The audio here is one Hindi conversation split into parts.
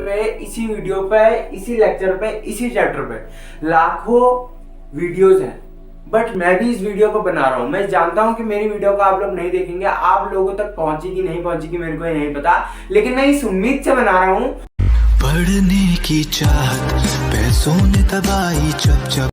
पे, इसी वीडियो पे, इसी लेक्चर पे, इसी चैप्टर पे लाखों वीडियोस हैं, बट मैं भी इस वीडियो को बना रहा हूँ। मैं जानता हूँ कि मेरी वीडियो को आप लोग नहीं देखेंगे, आप लोगों तक पहुंचेगी नहीं पहुंचेगी मेरे को नहीं पता, लेकिन मैं इस उम्मीद से बना रहा हूँ। पढ़ने की चाहत पैसों ने दबाई चप चप।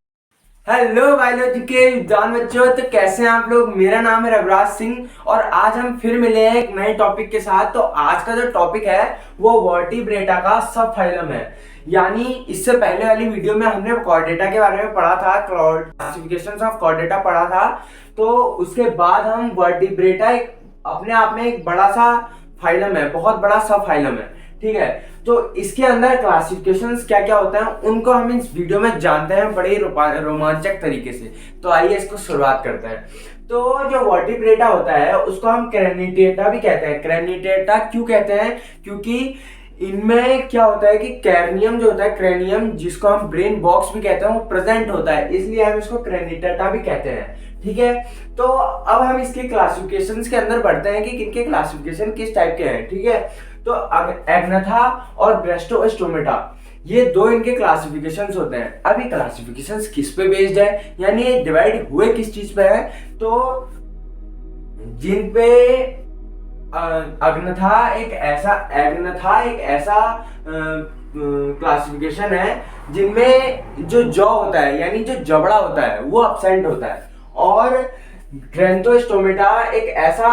हेलो बायोलॉजी के विद्वान बच्चों, तो कैसे हैं आप लोग। मेरा नाम है रविराज सिंह और आज हम फिर मिले हैं एक नए टॉपिक के साथ। तो आज का जो टॉपिक है वो वर्टिब्रेटा का सब फाइलम है। यानी इससे पहले वाली वीडियो में हमने कॉर्डेटा के बारे में पढ़ा था, क्लासिफिकेशंस ऑफ कॉर्डेटा पढ़ा था। तो उसके बाद हम वर्टिब्रेटा एक अपने आप में एक बड़ा सा फाइलम है, बहुत बड़ा सब फाइलम है, ठीक है। तो इसके अंदर क्लासिफिकेशंस क्या क्या होता है उनको हम इस वीडियो में जानते हैं बड़े रोमांचक तरीके से। तो आइए इसको शुरुआत करते हैं। तो जो वर्टिब्रेटा होता है उसको हम क्रैनिटेटा भी कहते हैं। क्रैनिटेटा क्यों कहते हैं? क्योंकि इनमें क्या होता है कि कैर्नियम जो होता है, क्रैनियम जिसको हम ब्रेन बॉक्स भी कहते हैं, वो प्रेजेंट होता है, इसलिए हम इसको क्रैनिटेटा भी कहते हैं, ठीक है। तो अब हम इसके क्लासिफिकेशंस के अंदर बढ़ते हैं कि किनके क्लासिफिकेशन किस टाइप के हैं, ठीक है। तो एग्नाथा और ब्रेस्टोस्टोमेटा, ये दो इनके क्लासिफिकेशंस होते हैं। अभी क्लासिफिकेशंस किस पे बेस्ड है, यानी ये डिवाइड हुए किस चीज पे है? तो जिन पे एग्नाथा एक ऐसा क्लासिफिकेशन है जिनमें जो जॉ होता है, यानी जो जबड़ा होता है, वो अब्सेंट होता है। और ग्रेंथोस्टोमेटा एक ऐसा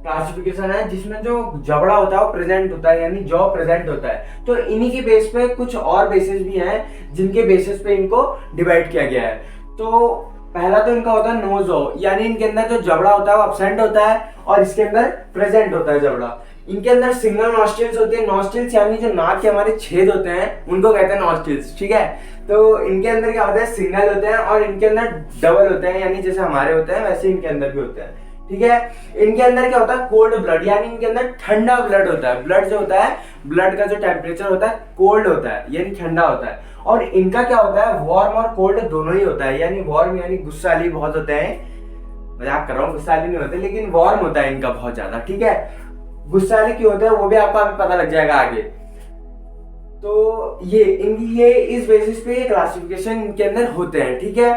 क्लासिफिकेशन है जिसमें जो जबड़ा होता है वो प्रेजेंट होता है, यानी जॉ प्रेजेंट होता है। तो इन्हीं के बेस पे कुछ और बेसिस भी हैं जिनके बेसिस पे इनको डिवाइड किया गया है। तो पहला तो इनका होता है नो जॉ, यानी इनके अंदर जो जबड़ा होता है वो अब्सेंट होता है और इसके अंदर प्रेजेंट होता है जबड़ा। इनके अंदर सिंगल नॉस्ट्रिल्स होते हैं। नॉस्ट्रिल्स यानी जो नाक के हमारे छेद होते हैं उनको कहते हैं नॉस्ट्रिल्स, ठीक है। तो इनके अंदर क्या होता है, सिंगल होते हैं और इनके अंदर डबल होते हैं, यानी जैसे हमारे होते हैं वैसे इनके अंदर भी होते हैं, ठीक है। इनके अंदर क्या होता है, कोल्ड ब्लड, यानी इनके अंदर ठंडा ब्लड होता है। ब्लड जो होता है, ब्लड का जो टेम्परेचर होता है कोल्ड होता है, यानी ठंडा होता है। और इनका क्या होता है, वार्म और कोल्ड दोनों ही होता है। यानी वार्म यानी गुस्साली बहुत होते हैं, मजाक कर रहा हूँ, गुस्साली नहीं होते, लेकिन वार्म होता है इनका बहुत ज्यादा, ठीक है। गुस्साली क्यों होते हैं वो भी आपको अभी पता लग जाएगा आगे। तो ये इस बेसिस पे क्लासिफिकेशन इनके अंदर होते हैं, ठीक है।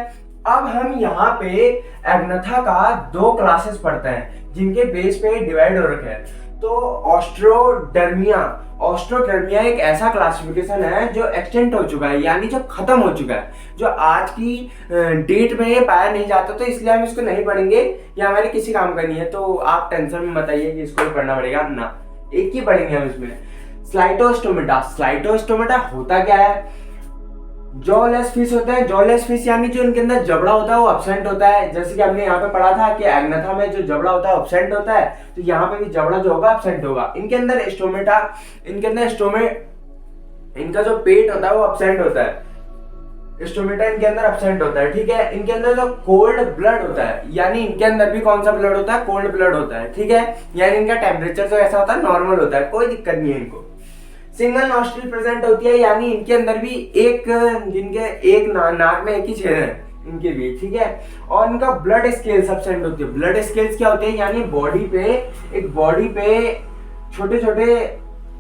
अब हम यहाँ पे एग्नाथा का दो क्लासेस पढ़ते हैं जिनके बेस पे डिवाइड हो रखे हैं। तो ऑस्ट्रोडर्मिया एक ऐसा क्लासिफिकेशन है जो एक्सटेंट हो चुका है, यानी जो खत्म हो चुका है, जो आज की डेट में ये पाया नहीं जाता। तो इसलिए हम इसको नहीं पढ़ेंगे, ये हमारे किसी काम का नहीं है। तो आप टेंशन में मत आइए कि इसको पढ़ना पड़ेगा ना, एक ही पढ़ेंगे हम इसमें। स्लाइटोस्टोमेटा होता क्या है? जॉलेस फिश होता है। जॉलेस फिश यानी जो इनके अंदर जबड़ा होता है वो अब्सेंट होता है। जैसे कि हमने यहाँ पे पढ़ा था कि एग्नाथा में जो जबड़ा होता है अब्सेंट होता है, तो यहाँ पे भी जबड़ा जो होगा अब्सेंट होगा। इनके अंदर इनका जो पेट होता है वो अब्सेंट होता है। स्टोमेटा इनके अंदर अब्सेंट होता है, ठीक है। इनके अंदर जो कोल्ड ब्लड होता है, यानी इनके अंदर भी कौन सा ब्लड होता है, कोल्ड ब्लड होता है, ठीक है। यानी इनका टेम्परेचर जो ऐसा होता है नॉर्मल होता है, कोई दिक्कत नहीं है इनको। सिंगल नॉस्ट्रिल प्रेजेंट होती है, यानी इनके अंदर भी नाक में एक ही छेद है इनके भी, ठीक है। और इनका ब्लड स्केल्स अब्सेंट होती है। ब्लड स्केल्स क्या होते हैं, यानी बॉडी पे छोटे छोटे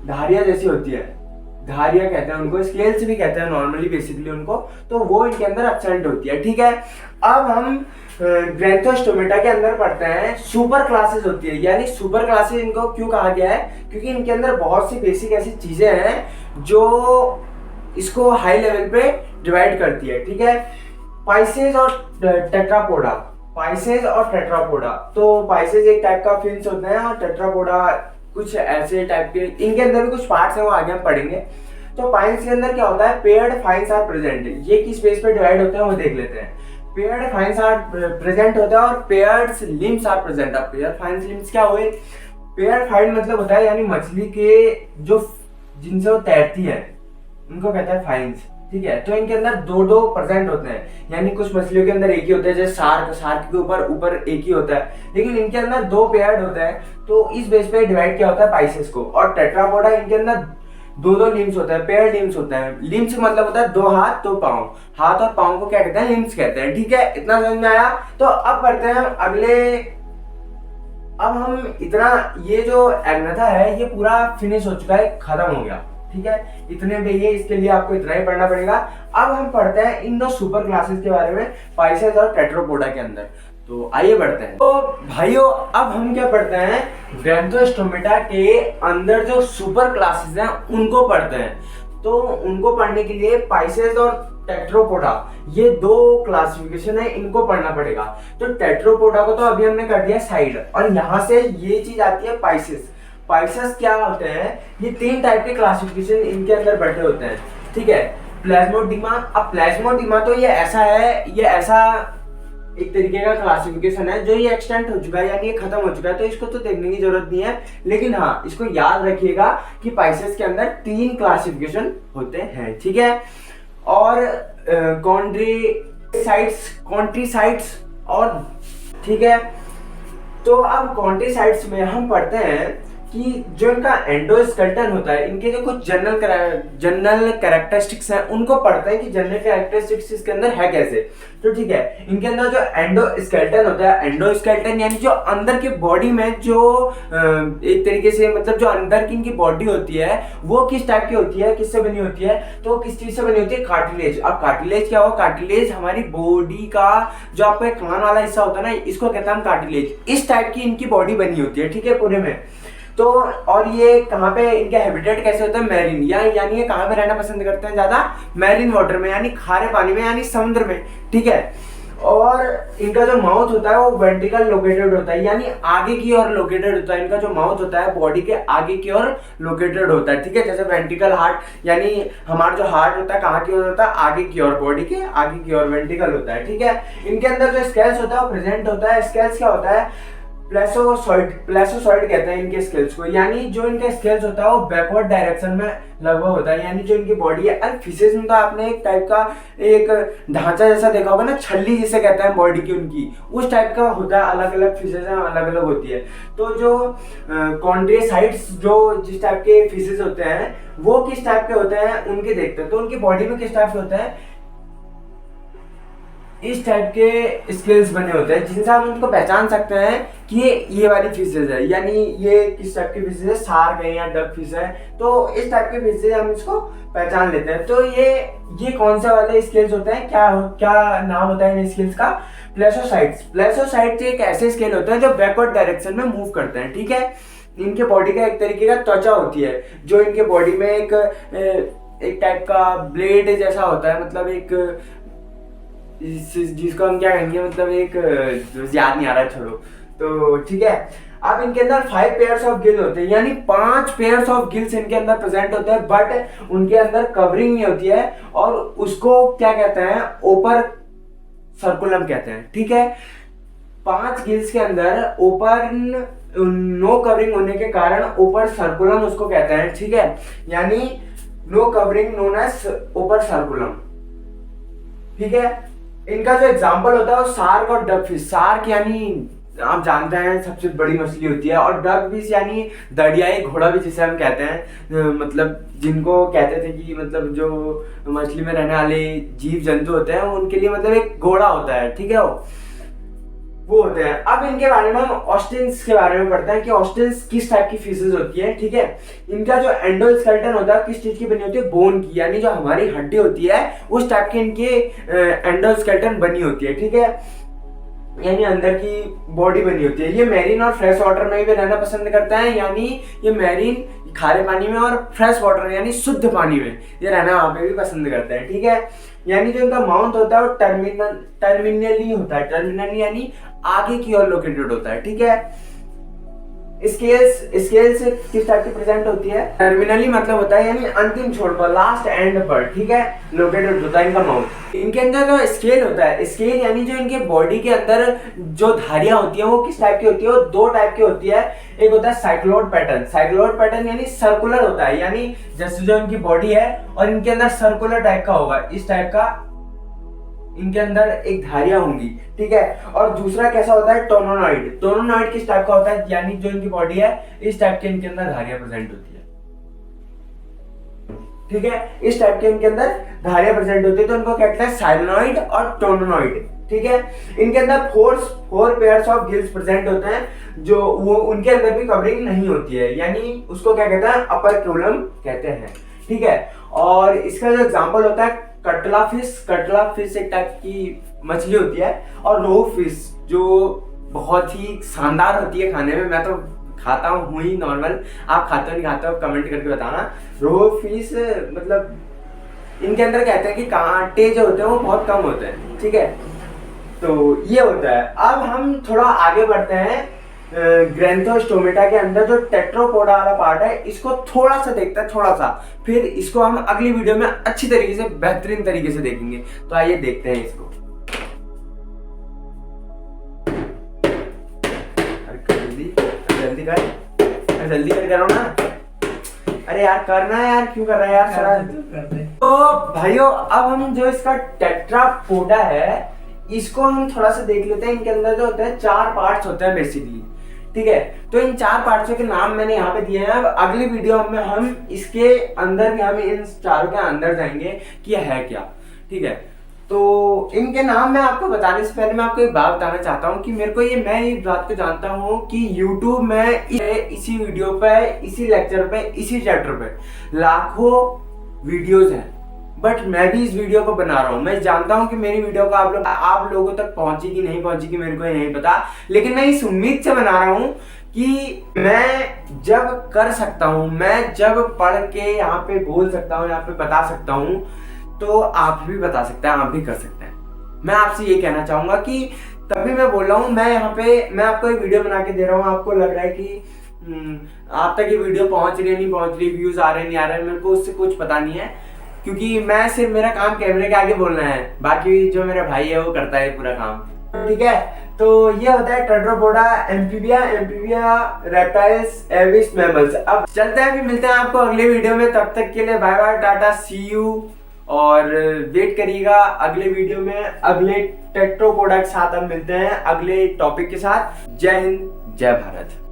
धारियां जैसी होती है, धारियां कहते हैं उनको, स्केल्स भी कहते हैं नॉर्मली बेसिकली उनको। तो वो इनके अंदर अब्सेंट होती है, ठीक है। अब हम ग्रेंथोस्टोमेटा के अंदर पढ़ते हैं, सुपर क्लासेस होती है। यानी सुपर क्लासेस इनको क्यों कहा गया है, क्योंकि इनके अंदर बहुत सी बेसिक ऐसी चीजें हैं जो इसको हाई लेवल पे डिवाइड करती है, ठीक है। पाइसेस और टेट्रापोडा। तो पाइसेस एक टाइप का फिन्स होते हैं और टेट्रापोडा कुछ ऐसे टाइप के, इनके अंदर भी कुछ पार्ट्स हैं, वो आगे हम पढ़ेंगे। तो पाइंस के अंदर क्या होता है, पेयर्ड फाइन्स आर प्रेजेंट। ये किस बेस पे डिवाइड होते हैं वो देख लेते हैं। पेयर्ड फाइन्स आर प्रेजेंट होता है और पेयर्ड लिम्स आर प्रेजेंट। अब पेयर्ड फाइन्स लिम्स क्या हुए? पेयर्ड फाइन मतलब होता है यानी मछली के जो जिनसे वो तैरती है उनको कहते हैं फाइन्स, ठीक है। तो इनके अंदर दो प्रेजेंट होते हैं, यानी कुछ मछलियों के अंदर एक ही होता है, जैसे शार्क के ऊपर एक ही होता है, लेकिन इनके अंदर दो पेयर्ड होते हैं। तो इस बेस पे डिवाइड किया होता है पाइसेस को। और टेट्रापोडा इनके अंदर दो लिम्स होता है, पेयर लिम्स होता है। लिम्स मतलब होता है दो हाथ दो पाँव, हाथ और पाँव को क्या कहते हैं, लिम्स कहते हैं, ठीक है। इतना समझ में आया? तो अब बढ़ते हैं अगले। अब हम इतना, ये जो एग्नाथा है ये पूरा फिनिश हो चुका है, खत्म हो गया, ठीक है, इतने में ये, इसके लिए आपको इतना ही पढ़ना पड़ेगा। अब हम पढ़ते हैं इन दो सुपर क्लासेस के बारे में, पाइसेस और टेट्रापोडा के अंदर। तो आइए बढ़ते हैं। तो भाइयों अब हम क्या पढ़ते हैं, ग्रैंथोस्टोमेटा के अंदर जो सुपर क्लासेस हैं उनको पढ़ते हैं। तो उनको पढ़ने के लिए पाइसेस और टेट्रापोडा, ये दो क्लासिफिकेशन है, इनको पढ़ना पड़ेगा। तो टेट्रापोडा को तो अभी हमने कर दिया साइड, और यहाँ से ये चीज आती है पाइसेस। पाइसेस क्या होते हैं, ये 3 टाइप के क्लासिफिकेशन इनके अंदर बैठे होते हैं, ठीक है। प्लाज्मोडिमा, अब प्लाज्मोडिमा तो ये ऐसा है, ये ऐसा एक तरीके का क्लासिफिकेशन है जो ये एक्सटेंट हो चुका है, यानी ये खत्म हो चुका है, तो इसको तो देखने की जरूरत नहीं है। लेकिन हाँ, इसको याद रखिएगा कि पाइसेस के अंदर 3 क्लासिफिकेशन होते हैं, ठीक है। और कॉन्ट्रीसाइट्स और, ठीक है। तो अब कॉन्ट्रीसाइट्स में हम पढ़ते हैं कि जो इनका एंडोस्केलेटन होता है, इनके जो कुछ जनरल कैरेक्टरिस्टिक्स हैं उनको पढ़ते हैं कि जनरल कैरेक्टरिस्टिक्स इसके अंदर है कैसे। तो ठीक है, इनके अंदर जो एंडोस्केलेटन होता है, एंडोस्केलेटन यानी जो अंदर की बॉडी में जो एक तरीके से मतलब जो अंदर की इनकी बॉडी होती है वो किस टाइप की होती है, किससे बनी होती है, तो किस चीज से बनी होती है, कार्टिलेज। अब कार्टिलेज क्या हुआ, कार्टिलेज हमारी बॉडी का जो आपका कान वाला हिस्सा होता है ना, इसको कहते हैं हम कार्टिलेज। इस टाइप की इनकी बॉडी बनी होती है, ठीक है, पूरे में। तो और ये कहाँ पे इनका हैबिटेट कैसे होता है, मैरीन, यानी ये कहाँ पे रहना पसंद करते हैं ज्यादा, मैरीन वाटर में, यानी खारे पानी में, यानी समुद्र में, ठीक है। और इनका जो माउथ होता है वो वेंट्रिकल लोकेटेड होता है, यानी आगे की ओर लोकेटेड होता है। इनका जो माउथ होता है बॉडी के आगे की ओर लोकेटेड होता है, ठीक है। जैसे वेंट्रिकल हार्ट, यानी हमारा जो हार्ट होता है कहाँ की ओर होता है, आगे की ओर, बॉडी के आगे की ओर वेंट्रिकल होता है, ठीक है। इनके अंदर जो स्केल्स होता है वो प्रेजेंट होता है। स्केल्स क्या होता है, प्लेसोसॉइड कहते हैं इनके स्केल्स को, यानी जो इनका स्केल्स होता है वो बैकवर्ड डायरेक्शन में लगभग होता है, यानी जो इनकी बॉडी है। और फिशेस में तो आपने एक टाइप का एक ढांचा जैसा देखा होगा ना, छल्ली जिसे कहते हैं बॉडी की, उनकी उस टाइप का होता है। अलग अलग फिशेस हैं, अलग अलग होती है। तो जो कॉन्ट्रीसाइट्स, जो जिस टाइप के फिशेस होते हैं वो किस टाइप के होते हैं उनके देखते हैं। तो उनकी बॉडी में किस टाइप से होता है, इस टाइप के स्केल्स बने होते हैं जिनसे हम उनको पहचान सकते हैं कि ये वाली फिशेज है, यानी ये किस टाइप की फिशेज है, शार्क है या डक फिश है। तो इस टाइप के फिशेज हम इसको पहचान लेते हैं। तो ये कौन से वाले स्केल्स होते हैं, क्या नाम होता है इन स्केल्स का, प्लेसोसाइट्स एक ऐसे स्केल होते हैं जो बैकवर्ड डायरेक्शन में मूव करते हैं, ठीक है। इनके बॉडी का एक तरीके का त्वचा होती है, जो इनके बॉडी में एक टाइप का ब्लेड जैसा होता है, मतलब एक जिसको हम क्या कहेंगे, मतलब एक याद नहीं आ रहा, छोड़ो। तो ठीक है, अब इनके अंदर 5 पेयर्स ऑफ गिल होते हैं, यानी 5 पेयर्स ऑफ गिल्स इनके अंदर प्रेजेंट होते हैं, बट उनके अंदर कवरिंग नहीं होती है, और उसको क्या कहते हैं, ओपर सर्कुलम कहते हैं, ठीक है। 5 गिल्स के अंदर ओपर नो कवरिंग होने के कारण ओपर सर्कुलम उसको कहते हैं, ठीक है, यानी नो कवरिंग नोन एज ओपर सर्कुलम, ठीक है। इनका जो एग्जाम्पल होता है वो शार्क और डक फिश। शार्क यानी आप जानते हैं सबसे बड़ी मछली होती है, और डक फिश यानी दरियाई घोड़ा भी जिसे हम कहते हैं, मतलब जिनको कहते थे कि मतलब जो मछली में रहने वाले जीव जंतु होते हैं उनके लिए मतलब एक घोड़ा होता है, ठीक है, वो होते हैं। अब इनके बारे में हम ऑस्टिन्स के बारे में पढ़ते हैं कि ऑस्टिन्स किस टाइप की फिशेज होती है, ठीक है। इनका जो एंडोस्केलेटन होता है किस चीज की बनी होती है, बोन की, यानी जो हमारी हड्डी होती है उस टाइप की इनकी एंडोस्केलेटन बनी होती है, ठीक है, यानी अंदर की बॉडी बनी होती है। ये मैरीन और फ्रेश वाटर में भी रहना पसंद करता है, यानी ये मैरीन खारे पानी में और फ्रेश वाटर यानी शुद्ध पानी में ये रहना वहां पे भी पसंद करता है, ठीक है। यानी जो इनका माउथ होता है वो टर्मिनली होता है, टर्मिनली यानी आगे की ओर लोकेटेड होता है, ठीक है। स्केल्स किस टाइप की प्रेजेंट होती है, टर्मिनली मतलब होता है यानी अंतिम छोर पर, लास्ट एंड पर, ठीक है, लोकेटेड होता है इनका माउथ। इनके अंदर जो स्केल होता है, स्केल यानी जो इनके बॉडी के अंदर जो धारियां होती है वो किस टाइप की होती है, वो 2 टाइप की होती है। एक होता है साइक्लोइड पैटर्न यानी सर्कुलर होता है, यानी जैसे जो इनकी बॉडी है और इनके अंदर सर्कुलर टाइप का होगा, इस टाइप का इनके अंदर एक धारियां होंगी, ठीक है। और दूसरा कैसा होता है, टोनोनॉइड किस टाइप का होता है, यानी जो इनकी बॉडी है इस टाइप के इनके अंदर धारियां प्रेजेंट होती है, ठीक है, इस टाइप के इनके अंदर धारियां प्रेजेंट होती है। तो इनको कहते हैं साइनोइड और टोनोनॉइड, ठीक है। इनके अंदर 4 पेयर्स ऑफ गिल्स प्रेजेंट होते हैं, जो वो उनके अंदर भी कवरिंग नहीं होती है, यानी उसको क्या कहते हैं, अपर क्यूलम कहते हैं, ठीक है। और इसका जो एग्जाम्पल होता है कटला फिश एक टाइप की मछली होती है, और रोहू फिश जो बहुत ही शानदार होती है खाने में। मैं तो खाता हूँ ही नॉर्मल, आप खाते हो नहीं खाते हो कमेंट करके बताना। रोहू फिश मतलब इनके अंदर कहते हैं कि कांटे जो होते हैं वो बहुत कम होते हैं, ठीक है। तो ये होता है। अब हम थोड़ा आगे बढ़ते हैं, ग्रैंथोस्टोमेटा के अंदर जो टेट्रोपोडा वाला पार्ट है इसको थोड़ा सा देखते हैं, थोड़ा सा, फिर इसको हम अगली वीडियो में अच्छी तरीके से बेहतरीन तरीके से देखेंगे। तो आइए देखते हैं इसको। जल्दी करो ना, अरे यार करना है यार, क्यों कर रहा है यार सारा। तो भाइयों अब हम जो इसका टेट्रापोडा है इसको हम थोड़ा सा देख लेते हैं। इनके अंदर जो होते हैं 4 पार्ट्स होते हैं बेसिकली, ठीक है। तो इन 4 पार्ट्सों के नाम मैंने यहाँ पे दिए हैं। अब अगली वीडियो में हम इसके अंदर भी हम इन चारों के अंदर जाएंगे कि यह है क्या, ठीक है। तो इनके नाम मैं आपको बताने से पहले मैं आपको एक बात बताना चाहता हूँ कि मैं ये बात को जानता हूँ कि YouTube में इसी वीडियो पे, इसी लेक्चर पे, इसी चैप्टर पे लाखों वीडियोस हैं, बट मैं भी इस वीडियो को बना रहा हूँ। मैं जानता हूँ कि मेरी वीडियो को आप लोगों तक पहुंची कि नहीं पहुंची कि मेरे को ये नहीं पता, लेकिन मैं इस उम्मीद से बना रहा हूँ कि मैं जब कर सकता हूँ, मैं जब पढ़ के यहाँ पे बोल सकता हूँ, यहाँ पे बता सकता हूँ, तो आप भी बता सकते हैं, आप भी कर सकते हैं। मैं आपसे ये कहना चाहूंगा कि तभी मैं बोल रहा हूँ, मैं यहाँ पे मैं आपको एक वीडियो बना के दे रहा हूँ, आपको लग रहा है कि आप तक ये वीडियो पहुंच रही है नहीं पहुंच रही, व्यूज आ रहे नहीं आ रहे, मेरे को उससे कुछ पता नहीं है, क्योंकि मैं सिर्फ मेरा काम कैमरे के आगे बोलना है, बाकी जो मेरा भाई है वो करता है पूरा काम, ठीक है। तो ये होता है Tetrapoda, amphibia reptiles, Aves, mammals. अब चलते हैं, फिर मिलते हैं आपको अगले वीडियो में। तब तक के लिए bye bye, tata, see you, और वेट करिएगा अगले वीडियो में अगले टेट्रापोडा के साथ। अब मिलते हैं अगले टॉपिक के साथ। जय हिंद, जय भारत।